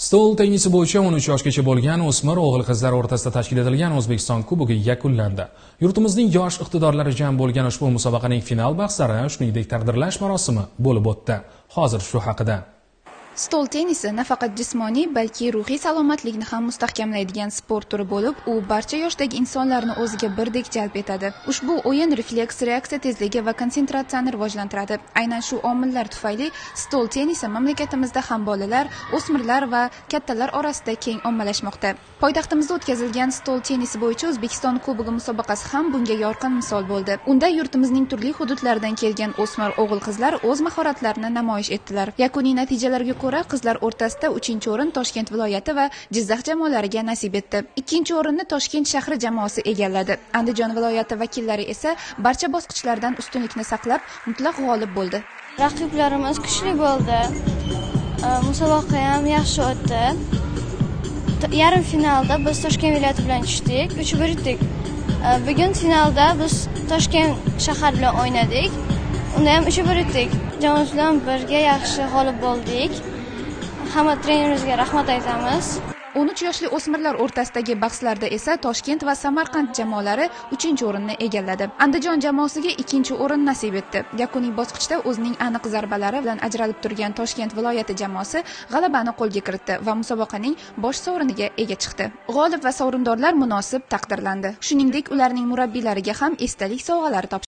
Stol tennisi bo'yicha 13 yoshgacha bo'lgan o'smir o'g'il-qizlar o'rtasida tashkil etilgan O'zbekiston Kubogi yakunlandi. Yurtimizning yosh iqtidorlari jam bo'lgan ushbu musobaqaning final bahslari, shuningdek taqdirlash marosimi bo'lib o'tdi. Hozir shu haqida. Stol tennisi nafaqat jismoniy, balki ruhiy salomatlikni ham mustahkamlaydigan sport turi bo'lib, u barcha yoshdagi insonlarni o'ziga birdek jalb etadi. Ushbu o'yin refleks, reaksiya tezligi va konsentratsiyani rivojlantiradi. Aynan shu omillar tufayli stol tennisi mamlakatimizda ham bolalar, o'smirlar va kattalar orasida keng ommalashmoqda. Poytaxtimizda o'tkazilgan stol tennisi bo'yicha O'zbekiston Kubogi musobaqasi ham bunga yorqin misol bo'ldi. Unda yurtimizning turli hududlaridan kelgan o'smir o'g'il-qizlar o'z mahoratlarini namoyish etdilar. Yakuniy natijalarga ko'ra qizlar o'rtasida 3-o'rin Toshkent viloyati va Jizzax jamoalariga nasib etdi. 2-o'rinni Toshkent shahri jamoasi egalladi. Andijon viloyati vakillari esa barcha bosqichlardan ustunlikni saqlab, mutlaq g'olib bo'ldi. Raqiblarimiz kuchli bo'ldi. Musobaqa ham yaxshi o'tdi. Yarim finalda biz Toshkent viloyati bilan tushdik, 3-1 yutdik. Bugun finalda biz Toshkent shahar bilan o'ynadik. Unda ham 3-1 yutdik. Jamoamiz bilan birga yaxshi g'olib bo'ldik. Hamma trenerimizga rahmat aytamiz. 13 yoshli o'smirlar o'rtasidagi bahslarda esa Toshkent va Samarqand jamoalari 3-o'rinni egalladi. Andijon jamoasiga 2-o'rin nasib etdi. Yakuniy bosqichda o'zining aniq zarbalari bilan ajralib turgan Toshkent viloyati jamoasi g'alabani qo'lga kiritdi va musobaqaning bosh sovriniga ega chiqdi. G'olib va sovrindorlar munosib taqdirlandi. Shuningdek, ularning murabbiylariga ham esdalik sovg'alari topshirildi.